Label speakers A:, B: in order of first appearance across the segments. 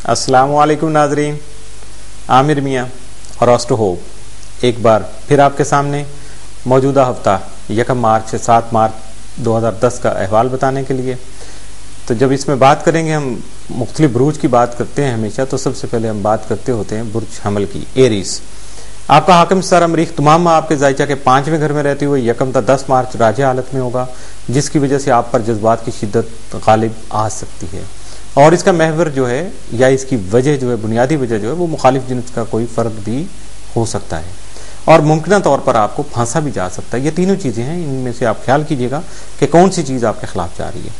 A: अस्सलाम वालेकुम नाजरीन, आमिर मियाँ और ऑस्ट्रो होप एक बार फिर आपके सामने मौजूदा हफ्ता 1 मार्च से 7 मार्च 2010 का अहवाल बताने के लिए। तो जब इसमें बात करेंगे, हम मुख्तलिफ बुरूज की बात करते हैं हमेशा, तो सबसे पहले हम बात करते होते हैं बुर्ज हमल की, एरीज। आपका हाकिम सितारा मरीख तमाम माह आपके जायचा के 5वें घर में रहते हुए 1 ता 10 मार्च राजे हालत में होगा, जिसकी वजह से आप पर जज्बात की शिद्दत गालिब आ सकती है। और इसका महवर जो है या इसकी वजह जो है, बुनियादी वजह जो है, वो मुखालिफ जिन्स का कोई फर्क भी हो सकता है और मुमकिन तौर पर आपको फांसा भी जा सकता है। ये तीनों चीज़ें हैं, इनमें से आप ख्याल कीजिएगा कि कौन सी चीज़ आपके खिलाफ जा रही है।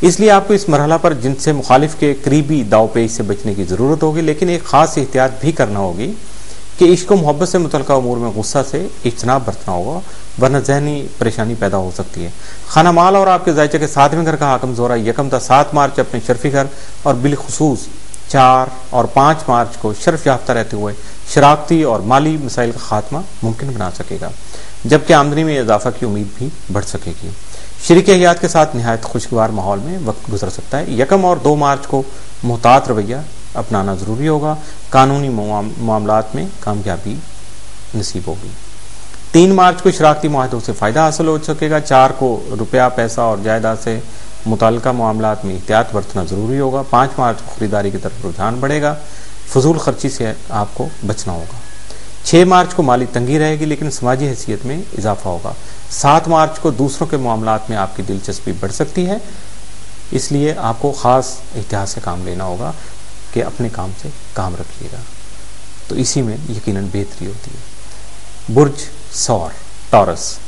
A: इसलिए आपको इस मरहला पर जिनसे मुखालिफ के करीबी दावपेच से बचने की ज़रूरत होगी, लेकिन एक ख़ास एहतियात भी करना होगी कि इश्क व मोहब्बत से मुतल्लिक़ उमूर में गुस्सा से इज्तनाब बरतना होगा, वरना जहनी परेशानी पैदा हो सकती है। खाना माल और आपके जायचे के 7वें घर का हाकिम ज़ोहरा 1 ता 7 मार्च अपने शर्फी घर और बिलखुसूस 4 और 5 मार्च को शर्फ याफ्ता रहते हुए शराकती और माली मसाइल का खात्मा मुमकिन बना सकेगा, जबकि आमदनी में इजाफा की उम्मीद भी बढ़ सकेगी। शरीक हयात के साथ नहायत खुशगवार माहौल में वक्त गुजर सकता है। 1 और 2 मार्च को मुहतात रवैया अपनाना ज़रूरी होगा, कानूनी मामलात में कामयाबी नसीब होगी। 3 मार्च को शराकती मुआहदों से फ़ायदा हासिल हो सकेगा। 4 को रुपया, पैसा और जायदाद से मुताल्लिका मामलात में एहतियात बरतना ज़रूरी होगा। 5 मार्च को ख़रीदारी की तरफ रुझान बढ़ेगा, फजूल खर्ची से आपको बचना होगा। 6 मार्च को माली तंगी रहेगी, लेकिन समाजी हैसियत में इजाफा होगा। 7 मार्च को दूसरों के मामलात में आपकी दिलचस्पी बढ़ सकती है, इसलिए आपको ख़ास एहतियात से काम लेना होगा कि अपने काम से काम रखिएगा, तो इसी में यकीनन बेहतरी होती है। बुर्ज सौर टॉरस,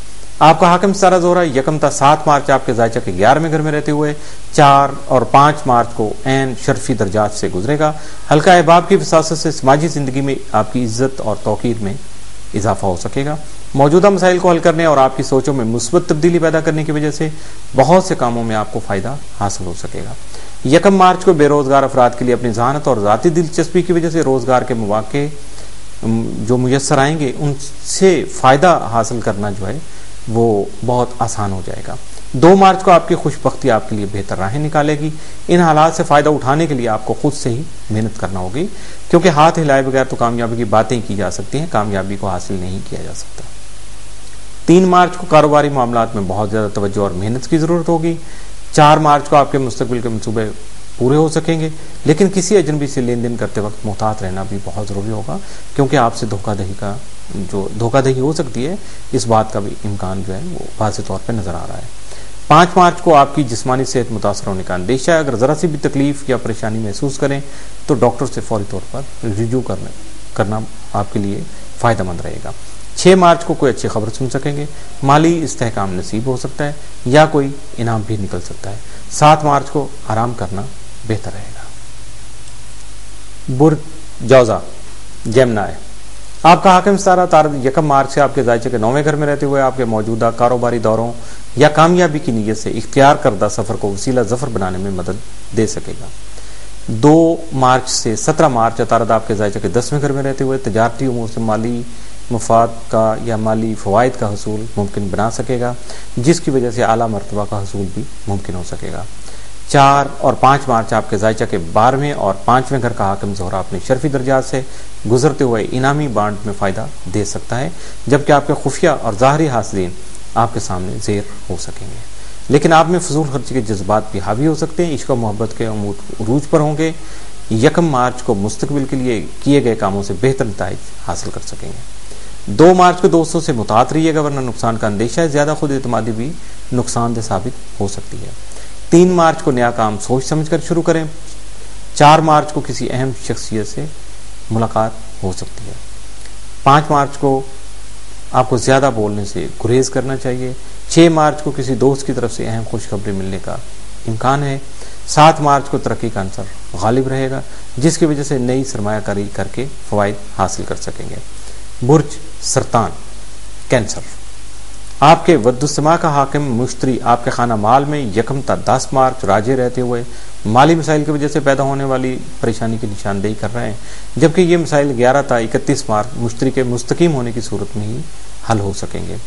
A: आपका हाकिम सितारा ज़ोहरा 1 ता 7 मार्च आपके जायचा के 11वें घर में रहते हुए 4 और 5 मार्च को ऐन शर्फी दर्जात से गुजरेगा। हल्का अहबाब की वसासत से समाजी ज़िंदगी में आपकी इज्जत और तौकीर में इजाफा हो सकेगा। मौजूदा मसाइल को हल करने और आपकी सोचों में मुस्बत तब्दीली पैदा करने की वजह से बहुत से कामों में आपको फ़ायदा हासिल हो सकेगा। 1 मार्च को बेरोज़गार अफराद के लिए अपनी जहानत और ज़ाती दिलचस्पी की वजह से रोज़गार के मौके जो मुयस्सर आएंगे, उनसे फ़ायदा हासिल करना जो है वो बहुत आसान हो जाएगा। 2 मार्च को आपकी खुशबख्ती आपके लिए बेहतर राहें निकालेगी। इन हालात से फ़ायदा उठाने के लिए आपको खुद से ही मेहनत करना होगी, क्योंकि हाथ हिलाए बगैर तो कामयाबी की बातें की जा सकती हैं, कामयाबी को हासिल नहीं किया जा सकता। 3 मार्च को कारोबारी मामलात में बहुत ज़्यादा तवज्जो और मेहनत की ज़रूरत होगी। 4 मार्च को आपके मुस्तकबिल के मंसूबे पूरे हो सकेंगे, लेकिन किसी अजनबी से लेन देन करते वक्त मुहतात रहना भी बहुत ज़रूरी होगा, क्योंकि आपसे धोखाधड़ी हो सकती है, इस बात का भी इम्कान जो है वो वाज़ेह तौर पर नज़र आ रहा है। 5 मार्च को आपकी जिस्मानी सेहत मुतासर होने का अंदेशा है। अगर ज़रा सी भी तकलीफ या परेशानी महसूस करें तो डॉक्टर से फौरी तौर पर रिव्यू करना आपके लिए फ़ायदेमंद रहेगा। 6 मार्च को कोई अच्छी खबर सुन सकेंगे, माली इस्तेहकाम नसीब हो सकता है या कोई इनाम भी निकल सकता है। 7 मार्च को आराम करना बेहतर रहेगा। बुर्ज जौज़ा जेमिनी, आपका हाकिम सितारा 1 मार्च से आपके जायचे के 9वें घर में रहते हुए आपके मौजूदा कारोबारी दौरों या कामयाबी की नीयत से इख्तियार करदा सफ़र को वसीला ज़फ़र बनाने में मदद दे सकेगा। 2 मार्च से 17 मार्च अतारद आपके जायचे के 10वें घर में रहते हुए तजारती उमूर से माली मुफाद का या माली फ़वाइद का हसूल मुमकिन बना सकेगा, जिसकी वजह से आला मरतबा का हसूल भी मुमकिन हो सकेगा। 4 और 5 मार्च आपके जायचा के 12वें और 5वें घर का हाकिम ज़ोहरा अपने शर्फी दर्जात से गुजरते हुए इनामी बांड में फ़ायदा दे सकता है, जबकि आपके खुफिया और ज़ाहरी हासिलीन आपके सामने ज़ेर हो सकेंगे, लेकिन आप में फजूल खर्ची के जज्बात भी हावी हो सकते हैं। इश्क व मोहब्बत के उरूज पर होंगे। 1 मार्च को मुस्तकबिल के लिए किए गए कामों से बेहतर नताइज हासिल कर सकेंगे। 2 मार्च को दोस्तों से मुतात रहिएगा, वरना नुकसान का अंदेशा है। ज़्यादा खुद एतमादी भी नुकसानदेह साबित हो सकती है। 3 मार्च को नया काम सोच समझ कर शुरू करें। 4 मार्च को किसी अहम शख्सियत से मुलाकात हो सकती है। 5 मार्च को आपको ज़्यादा बोलने से गुरेज करना चाहिए। 6 मार्च को किसी दोस्त की तरफ से अहम खुशखबरी मिलने का इम्कान है। 7 मार्च को तरक्की का अंसर गालिब रहेगा, जिसकी वजह से नई सरमायाकारी करके फ़वाइद हासिल कर सकेंगे। बुर्ज सरतान कैंसर, आपके वद्दुस्समा का हाकिम मुश्तरी आपके खाना माल में 1 ता 10 मार्च राजे रहते हुए माली मसाइल की वजह से पैदा होने वाली परेशानी की निशानदेही कर रहे हैं, जबकि ये मसाइल 11 ता 31 मार्च मुश्तरी के मुस्तकीम होने की सूरत में ही हल हो सकेंगे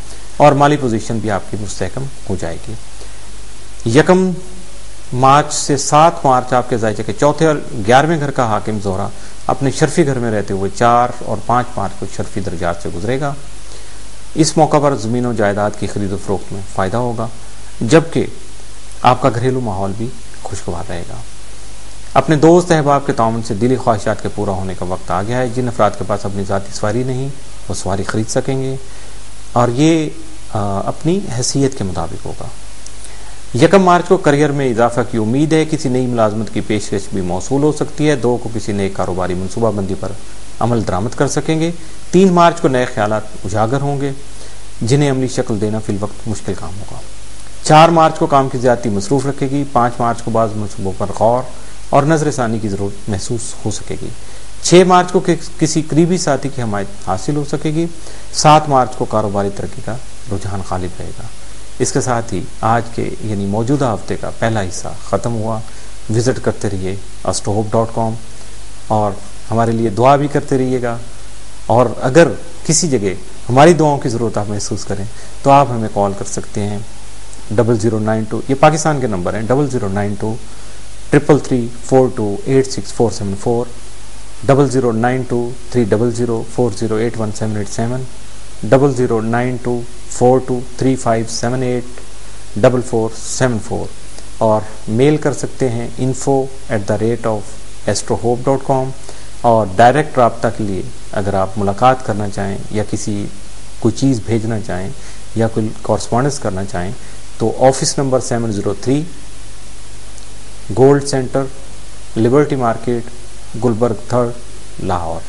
A: और माली पोजीशन भी आपकी मुस्तहकम हो जाएगी। 1 मार्च से 7 मार्च आपके ज़ायचे के चौथे और 11वें घर का हाकिम ज़ोहरा अपने शर्फी घर में रहते हुए 4 और 5 मार्च को शर्फी दर्जात से गुजरेगा। इस मौका पर ज़मीन और जायदाद की खरीद फरोख्त में फ़ायदा होगा, जबकि आपका घरेलू माहौल भी खुशगवार रहेगा। अपने दोस्त अहबाब के ताउन से दिली ख्वाहिशात के पूरा होने का वक्त आ गया है। जिन अफराद के पास अपनी ज़ाती सवारी नहीं, वो सवारी ख़रीद सकेंगे और ये अपनी हैसियत के मुताबिक होगा। 1 मार्च को करियर में इजाफा की उम्मीद है। किसी नई मुलाजमत की पेशकश भी मौसूल हो सकती है। 2 को किसी नए कारोबारी मनसूबाबंदी पर अमल दरामद कर सकेंगे। 3 मार्च को नए ख्यालात उजागर होंगे, जिन्हें अमली शक्ल देना फिलवक्त मुश्किल काम होगा। 4 मार्च को काम की ज़्यादती मसरूफ़ रखेगी। 5 मार्च को बाज़ मनसूबों पर गौर और नजर सानी की ज़रूरत महसूस हो सकेगी। 6 मार्च को किसी करीबी साथी की हमायत हासिल हो सकेगी। 7 मार्च को कारोबारी तरक्की का रुझान गालिब रहेगा। इसके साथ ही आज के यानी मौजूदा हफ्ते का पहला हिस्सा ख़त्म हुआ। विज़िट करते रहिए astrohope.com और हमारे लिए दुआ भी करते रहिएगा। और अगर किसी जगह हमारी दुआओं की ज़रूरत आप महसूस करें तो आप हमें कॉल कर सकते हैं 0092, ये पाकिस्तान के नंबर हैं, 0092 333 42 86474, 0092 300 4081 0092 42 3578 4474 और मेल कर सकते हैं info@astrohope.com। और डायरेक्ट रब्ता के लिए अगर आप मुलाकात करना चाहें या कोई चीज़ भेजना चाहें या कोई कॉरस्पॉन्डेंस करना चाहें तो office number 703 Gold Centre, Liberty Market, Gulberg 3rd, Lahore.